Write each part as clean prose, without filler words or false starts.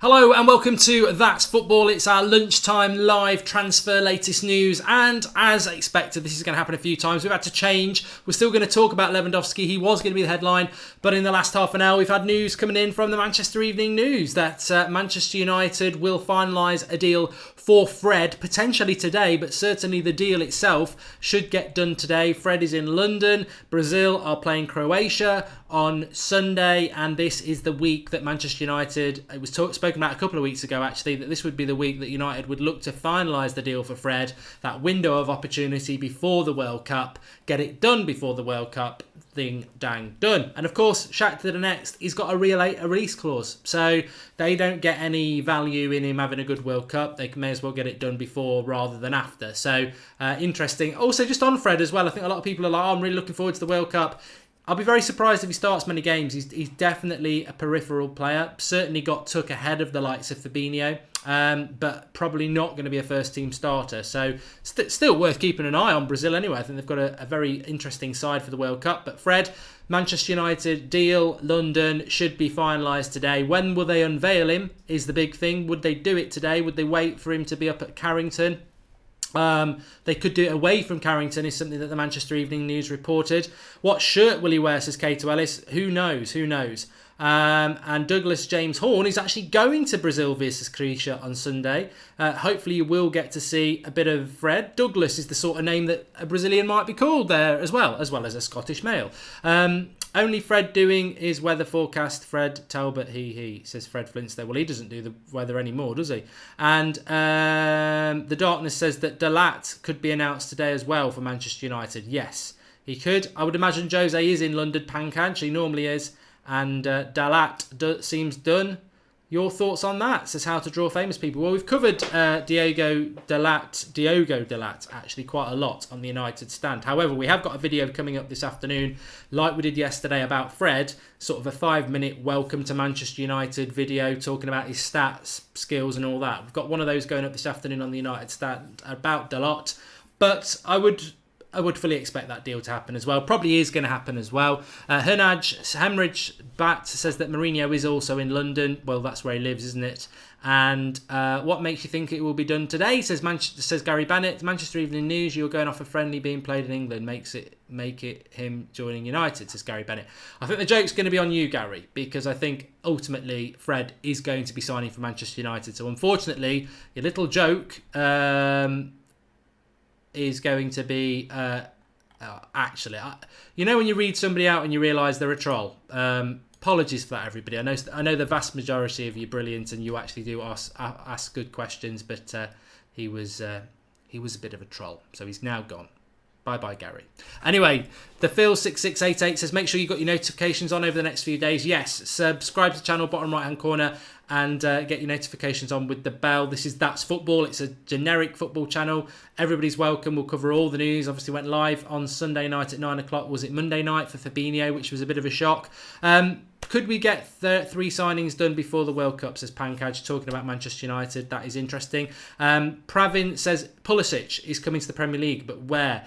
Hello and welcome to That's Football. It's our lunchtime live transfer latest news, and as expected, this is going to happen a few times. We've had to change. We're still going to talk about Lewandowski. He was going to be the headline, but in the last half an hour we've had news coming in from the Manchester Evening News that Manchester United will finalise a deal for Fred, potentially today, but certainly the deal itself should get done today. Fred is in London. Brazil are playing Croatia on Sunday, and this is the week that Manchester United, it was spoken about a couple of weeks ago actually, that this would be the week that United would look to finalise the deal for Fred, that window of opportunity before the World Cup, get it done before the World Cup, thing dang done. And of course, Shakhtar Donetsk, he's got a release clause, so they don't get any value in him having a good World Cup. They may as well get it done before rather than after. So interesting. Also, just on Fred as well, I think a lot of people are like, I'm really looking forward to the World Cup. I'll be very surprised if he starts many games. He's definitely a peripheral player. Certainly got took ahead of the likes of Fabinho, but probably not going to be a first-team starter. So still worth keeping an eye on Brazil anyway. I think they've got a very interesting side for the World Cup. But Fred, Manchester United deal, London, should be finalised today. When will they unveil him is the big thing. Would they do it today? Would they wait for him to be up at Carrington? They could do it away from Carrington, is something that the Manchester Evening News reported. What shirt will he wear, says Kato Ellis? Who knows? And Douglas James Horn is actually going to Brazil versus Croatia on Sunday. Hopefully you will get to see a bit of Fred. Douglas is the sort of name that a Brazilian might be called there as well as a Scottish male. Only Fred doing his weather forecast. Fred Talbot, he says Fred Flintstone. Well, he doesn't do the weather anymore, does he? And The Darkness says that Dalat could be announced today as well for Manchester United. Yes, he could. I would imagine Jose is in London, Pankaj. He normally is. And Dalat seems done. Your thoughts on that? Says How to Draw Famous People. Well, we've covered Diogo Dalat actually quite a lot on the United stand. However, we have got a video coming up this afternoon, like we did yesterday about Fred, sort of a 5-minute welcome to Manchester United video talking about his stats, skills and all that. We've got one of those going up this afternoon on the United stand about Dalat, but I would fully expect that deal to happen as well. Probably is going to happen as well. Hemorrhage Bat says that Mourinho is also in London. Well, that's where he lives, isn't it? And what makes you think it will be done today? Says Gary Bennett. Manchester Evening News, you're going off a friendly being played in England. Make it him joining United, says Gary Bennett. I think the joke's going to be on you, Gary, because I think ultimately Fred is going to be signing for Manchester United. So unfortunately, your little joke is going to be when you read somebody out and you realise they're a troll. Apologies for that, everybody. I know the vast majority of you are brilliant and you actually do ask good questions, but he was a bit of a troll, so he's now gone. Bye-bye, Gary. Anyway, the Phil6688 says, make sure you've got your notifications on over the next few days. Yes, subscribe to the channel, bottom right-hand corner, and get your notifications on with the bell. This is That's Football. It's a generic football channel. Everybody's welcome. We'll cover all the news. Obviously went live on Sunday night at 9 o'clock. Was it Monday night for Fabinho, which was a bit of a shock. Could we get 3 signings done before the World Cup, says Pankaj, talking about Manchester United. That is interesting. Pravin says Pulisic is coming to the Premier League, but where?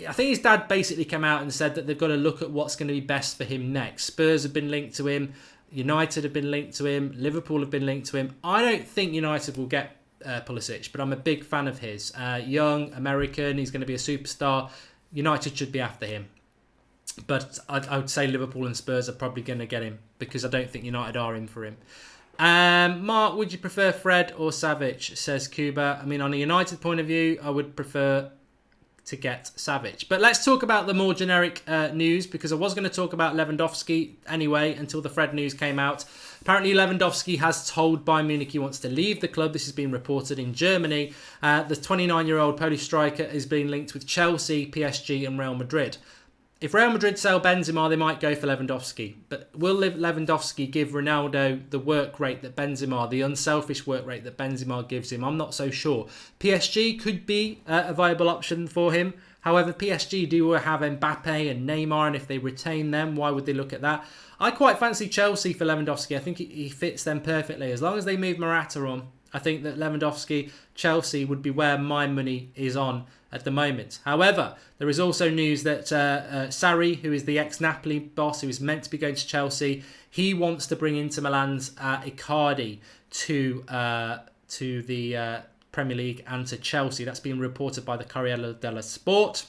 I think his dad basically came out and said that they've got to look at what's going to be best for him next. Spurs have been linked to him. United have been linked to him. Liverpool have been linked to him. I don't think United will get Pulisic, but I'm a big fan of his. Young, American, he's going to be a superstar. United should be after him. But I would say Liverpool and Spurs are probably going to get him because I don't think United are in for him. Mark, would you prefer Fred or Savic, says Cuba. I mean, on a United point of view, I would prefer to get Savic. But let's talk about the more generic news, because I was going to talk about Lewandowski anyway until the Fred news came out. Apparently Lewandowski has told Bayern Munich he wants to leave the club. This has been reported in Germany. The 29-year-old Polish striker is being linked with Chelsea, PSG and Real Madrid. If Real Madrid sell Benzema, they might go for Lewandowski. But will Lewandowski give Ronaldo the work rate that Benzema, the unselfish work rate that Benzema gives him? I'm not so sure. PSG could be a viable option for him. However, PSG do have Mbappe and Neymar, and if they retain them, why would they look at that? I quite fancy Chelsea for Lewandowski. I think he fits them perfectly. As long as they move Morata on, I think that Lewandowski, Chelsea would be where my money is on at the moment. However, there is also news that Sarri, who is the ex-Napoli boss, who is meant to be going to Chelsea, he wants to bring Inter Milan's Icardi to the Premier League and to Chelsea. That's been reported by the Corriere dello Sport.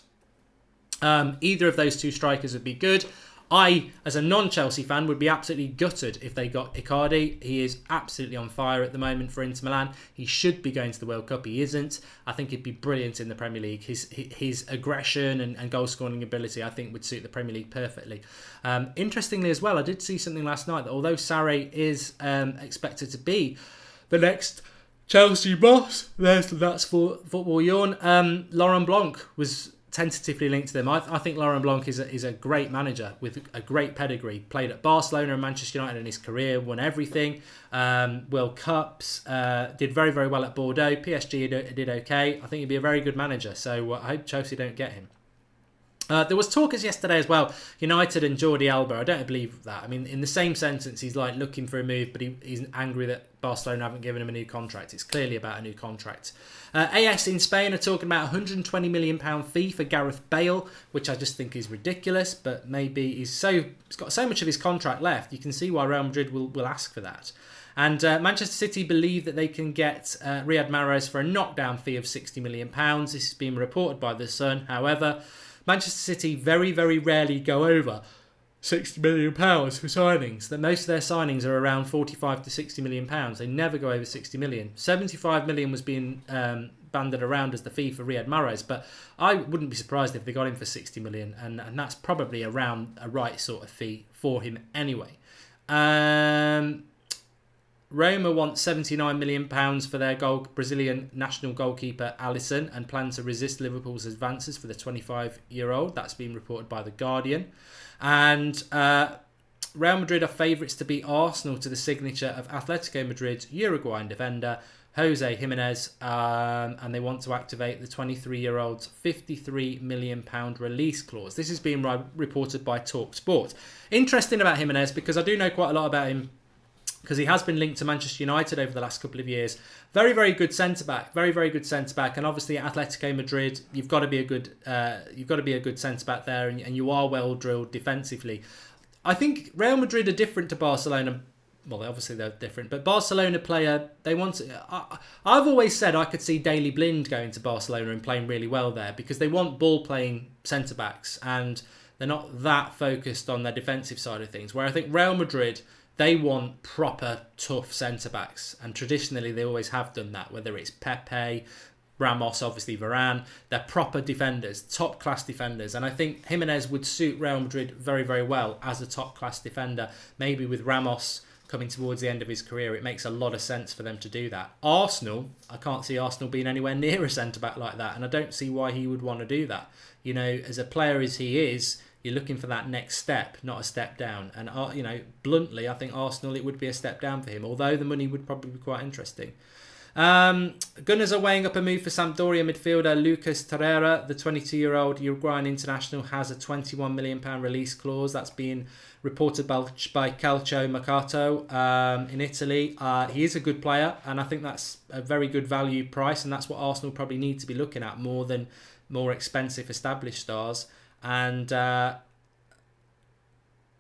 Either of those two strikers would be good. I, as a non-Chelsea fan, would be absolutely gutted if they got Icardi. He is absolutely on fire at the moment for Inter Milan. He should be going to the World Cup. He isn't. I think he'd be brilliant in the Premier League. His aggression and goal-scoring ability, I think, would suit the Premier League perfectly. Interestingly as well, I did see something last night that although Sarri is expected to be the next Chelsea boss, that's for football yawn, Laurent Blanc was tentatively linked to them. I think Laurent Blanc is a great manager with a great pedigree. Played at Barcelona and Manchester United in his career, won everything, World Cups, did very, very well at Bordeaux. PSG did okay. I think he'd be a very good manager. So I hope Chelsea don't get him. There was talk yesterday as well, United and Jordi Alba. I don't believe that. I mean, in the same sentence, he's like looking for a move, but he's angry that Barcelona haven't given him a new contract. It's clearly about a new contract. AS in Spain are talking about a £120 million fee for Gareth Bale, which I just think is ridiculous, but maybe he's got so much of his contract left, you can see why Real Madrid will ask for that. And Manchester City believe that they can get Riyad Mahrez for a knockdown fee of £60 million. This has been reported by The Sun. However, Manchester City very, very rarely go over £60 million for signings. That most of their signings are around £45 to £60 million. They never go over £60 million. £75 million was being banded around as the fee for Riyad Mahrez, but I wouldn't be surprised if they got him for £60 million, and that's probably around a right sort of fee for him anyway. Roma want £79 million for their Brazilian national goalkeeper Alisson and plan to resist Liverpool's advances for the 25-year-old. That's been reported by The Guardian. And Real Madrid are favourites to beat Arsenal to the signature of Atletico Madrid's Uruguayan defender Jose Jimenez, and they want to activate the 23-year-old's £53 million release clause. This is being reported by TalkSport. Interesting about Jimenez, because I do know quite a lot about him, because he has been linked to Manchester United over the last couple of years. Very, very good centre-back. Very, very good centre-back. And obviously at Atletico Madrid, you've got to be a good centre-back there, and you are well drilled defensively. I think Real Madrid are different to Barcelona. Well, obviously they're different, but Barcelona player, they want to, I've always said I could see Daley Blind going to Barcelona and playing really well there, because they want ball-playing centre-backs, and they're not that focused on their defensive side of things. Where I think Real Madrid, they want proper, tough centre-backs. And traditionally, they always have done that. Whether it's Pepe, Ramos, obviously Varane. They're proper defenders, top-class defenders. And I think Jimenez would suit Real Madrid very, very well as a top-class defender. Maybe with Ramos coming towards the end of his career, it makes a lot of sense for them to do that. Arsenal, I can't see Arsenal being anywhere near a centre-back like that. And I don't see why he would want to do that. As a player as he is, you're looking for that next step, not a step down. And, bluntly, I think Arsenal, it would be a step down for him, although the money would probably be quite interesting. Gunners are weighing up a move for Sampdoria midfielder Lucas Torreira. The 22-year-old Uruguayan international has a £21 million release clause. That's being reported by Calcio Mercato in Italy. He is a good player, and I think that's a very good value price, and that's what Arsenal probably need to be looking at more than more expensive established stars. And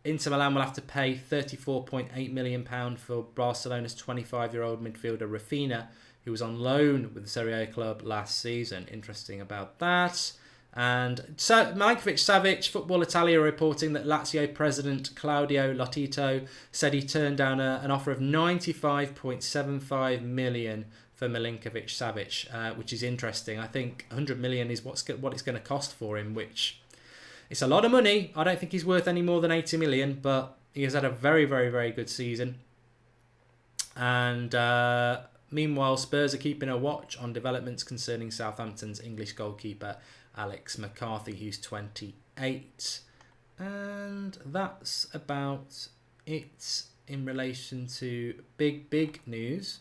Inter Milan will have to pay £34.8 million for Barcelona's 25-year-old midfielder Rafinha, who was on loan with the Serie A club last season. Interesting about that. And Milinkovic-Savic, Football Italia, are reporting that Lazio president Claudio Lotito said he turned down an offer of $95.75 million for Milinkovic-Savic, which is interesting. I think $100 million is what it's going to cost for him, which... it's a lot of money. I don't think he's worth any more than 80 million, but he has had a very, very, very good season. And meanwhile, Spurs are keeping a watch on developments concerning Southampton's English goalkeeper, Alex McCarthy, who's 28. And that's about it in relation to big, big news.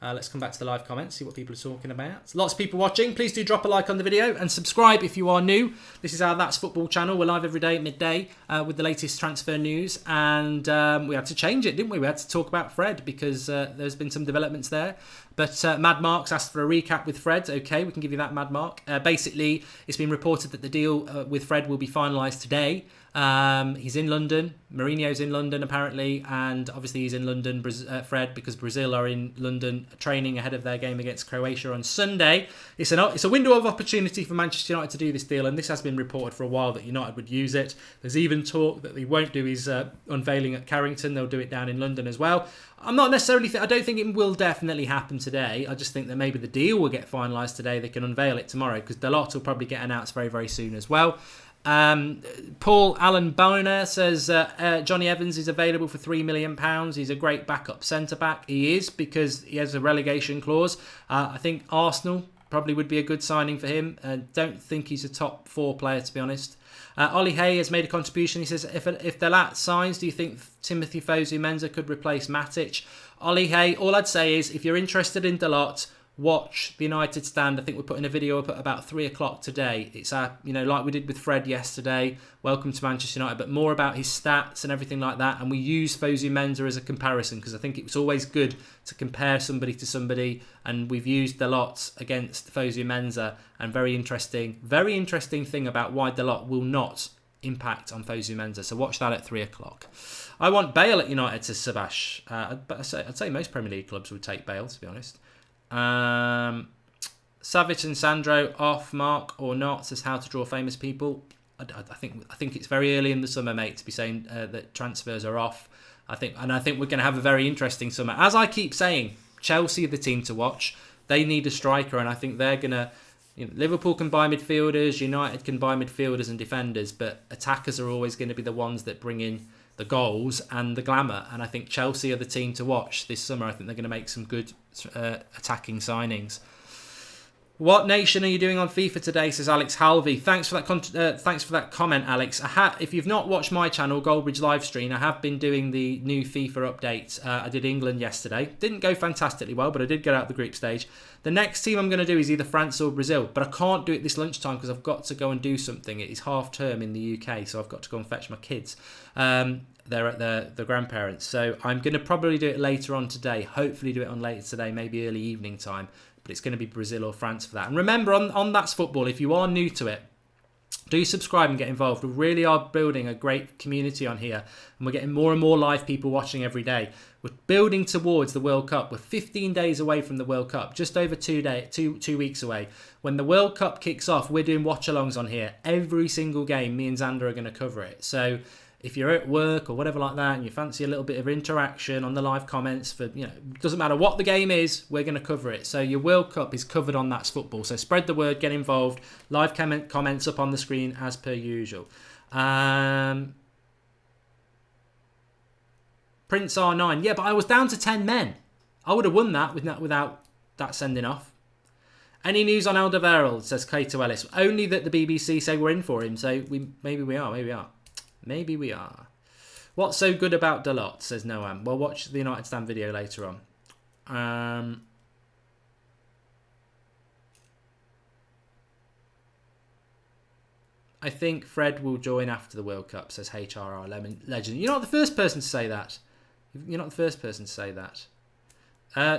Let's come back to the live comments, see what people are talking about. Lots of people watching. Please do drop a like on the video and subscribe if you are new. This is our That's Football channel. We're live every day at midday with the latest transfer news. And we had to change it, didn't we? We had to talk about Fred because there's been some developments there. But Mad Mark's asked for a recap with Fred. Okay, we can give you that, Mad Mark. Basically, it's been reported that the deal with Fred will be finalised today. He's in London. Mourinho's in London apparently, and obviously he's in London, Fred, because Brazil are in London training ahead of their game against Croatia on Sunday. It's a window of opportunity for Manchester United to do this deal, and this has been reported for a while that United would use it. There's even talk that they won't do his unveiling at Carrington. They'll do it down in London as well. I'm not necessarily. I don't think it will definitely happen today. I just think that maybe the deal will get finalised today. They can unveil it tomorrow because Dalot will probably get announced very, very soon as well. Paul Allen Boner says Johnny Evans is available for £3 million. He's a great backup centre-back. He is, because he has a relegation clause. I think Arsenal probably would be a good signing for him. Don't think he's a top 4 player, to be honest. Ollie Hay has made a contribution. He says, if Dalot signs, do you think Timothy Fosu-Mensah could replace Matic? Ollie Hay, all I'd say is, if you're interested in Dalot, watch the United stand. I think we're putting a video up at about 3 o'clock today. It's like we did with Fred yesterday. Welcome to Manchester United, but more about his stats and everything like that. And we use Fosu-Mensah as a comparison because I think it's always good to compare somebody to somebody. And we've used Dalot against Fosu-Mensah. And very interesting thing about why Dalot will not impact on Fosu-Mensah. So watch that at 3 o'clock. I want Bale at United, says Sebash. I'd say most Premier League clubs would take Bale, to be honest. Savic and Sandro off, Mark or not, says how to draw famous people. I think it's very early in the summer, mate, to be saying that transfers are off. I think we're going to have a very interesting summer. As I keep saying, Chelsea are the team to watch. They need a striker, and I think they're going to. Liverpool can buy midfielders, United can buy midfielders and defenders, but attackers are always going to be the ones that bring in the goals and the glamour. And I think Chelsea are the team to watch this summer. I think they're going to make some good attacking signings. What nation are you doing on FIFA today, says Alex Halvey. Thanks for that comment, Alex. If you've not watched my channel, Goldbridge Livestream, I have been doing the new FIFA update. I did England yesterday. Didn't go fantastically well, but I did get out the group stage. The next team I'm going to do is either France or Brazil, but I can't do it this lunchtime because I've got to go and do something. It is half term in the UK, so I've got to go and fetch my kids. They're at the grandparents, so I'm going to probably do it later on today. Hopefully do it on later today, maybe early evening time. But it's going to be Brazil or France for that. And remember, on That's Football, if you are new to it, do subscribe and get involved. We really are building a great community on here, and we're getting more and more live people watching every day. We're building towards the World Cup. We're 15 days away from the World Cup, just over 2 weeks away. When the World Cup kicks off, we're doing watch-alongs on here. Every single game, me and Xander are going to cover it. So if you're at work or whatever like that and you fancy a little bit of interaction on the live comments for, doesn't matter what the game is, we're going to cover it. So your World Cup is covered on That's Football. So spread the word, get involved. Live comments up on the screen as per usual. Prince R9. Yeah, but I was down to 10 men. I would have won that without that sending off. Any news on Alderweireld, says Kato Ellis. Only that the BBC say we're in for him. So maybe we are. Maybe we are. What's so good about Dalot, says Noam. Well, watch the United Stand video later on. I think Fred will join after the World Cup, says HRR Legend. You're not the first person to say that.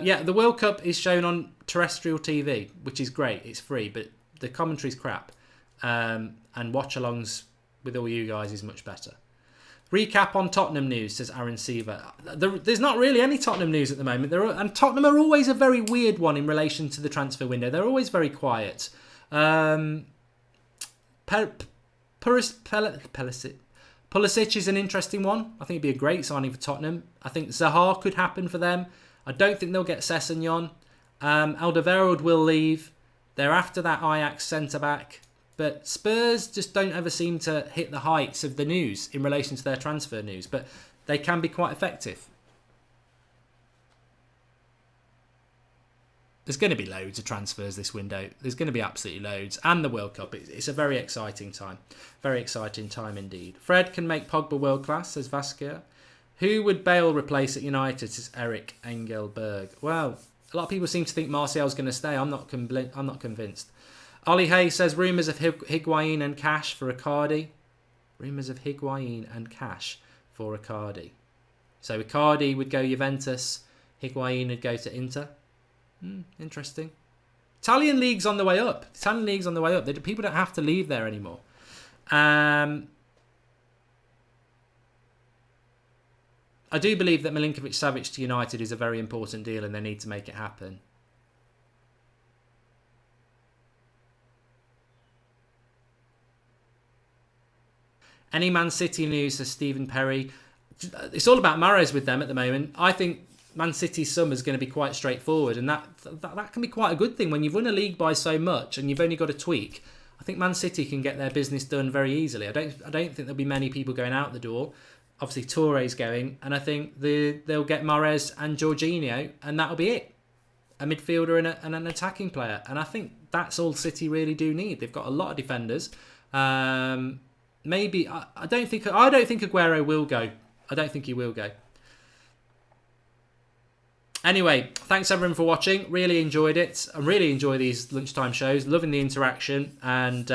Yeah, the World Cup is shown on terrestrial TV, which is great. It's free, but the commentary's crap. And watch-alongs with all you guys is much better. Recap on Tottenham news, says Aaron Seaver. There's not really any Tottenham news at the moment. And Tottenham are always a very weird one in relation to the transfer window. They're always very quiet. Pulisic is an interesting one. I think it'd be a great signing for Tottenham. I think Zaha could happen for them. I don't think they'll get Sessegnon. Alderweireld will leave. They're after that Ajax centre-back. But Spurs just don't ever seem to hit the heights of the news in relation to their transfer news. But they can be quite effective. There's going to be loads of transfers this window. There's going to be absolutely loads. And the World Cup. It's a very exciting time. Very exciting time indeed. Fred can make Pogba world class, says Vasquez. Who would Bale replace at United, says Eric Engelberg. Well, A lot of people seem to think Martial's going to stay. I'm not convinced. Ollie Hay says rumours of Higuain and cash for Icardi. Rumours of Higuain and cash for Icardi. So Icardi would go Juventus. Higuain would go to Inter. Interesting. Italian league's on the way up. People don't have to leave there anymore. I do believe that Milinkovic-Savic to United is a very important deal and they need to make it happen. Any Man City news, says Stephen Perry. It's all about Mahrez with them at the moment. I think Man City's summer is going to be quite straightforward, and that can be quite a good thing when you've won a league by so much and you've only got to tweak. I think Man City can get their business done very easily. I don't think there'll be many people going out the door. Obviously, Touré's going, and I think they'll get Mahrez and Jorginho, and that'll be it. A midfielder and an attacking player, and I think that's all City really do need. They've got a lot of defenders. Maybe I don't think Aguero will go. I don't think he will go. Anyway, thanks everyone for watching. Really enjoyed it. I really enjoy these lunchtime shows. Loving the interaction. And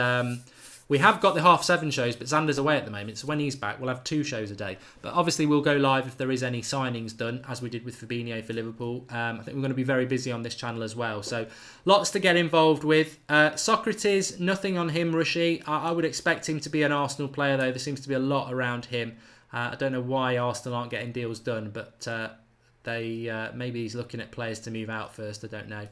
we have got the 7:30 shows, but Xander's away at the moment. So when he's back, we'll have 2 shows a day. But obviously we'll go live if there is any signings done, as we did with Fabinho for Liverpool. I think we're going to be very busy on this channel as well. So lots to get involved with. Socrates, nothing on him, Rushy. I would expect him to be an Arsenal player, though. There seems to be a lot around him. I don't know why Arsenal aren't getting deals done, but maybe he's looking at players to move out first. I don't know.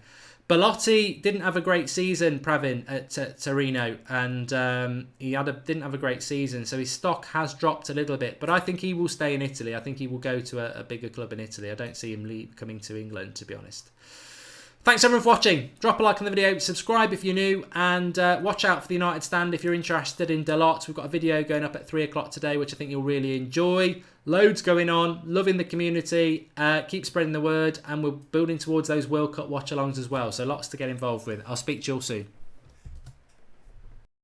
Belotti didn't have a great season, Pravin, at Torino, and he didn't have a great season, so his stock has dropped a little bit. But I think he will stay in Italy. I think he will go to a bigger club in Italy. I don't see him coming to England, to be honest. Thanks everyone for watching. Drop a like on the video, subscribe if you're new, and watch out for the United stand if you're interested in Dalot. We've got a video going up at 3 o'clock today, which I think you'll really enjoy. Loads going on, loving the community, keep spreading the word, and we're building towards those World Cup watch-alongs as well, so lots to get involved with. I'll speak to you all soon.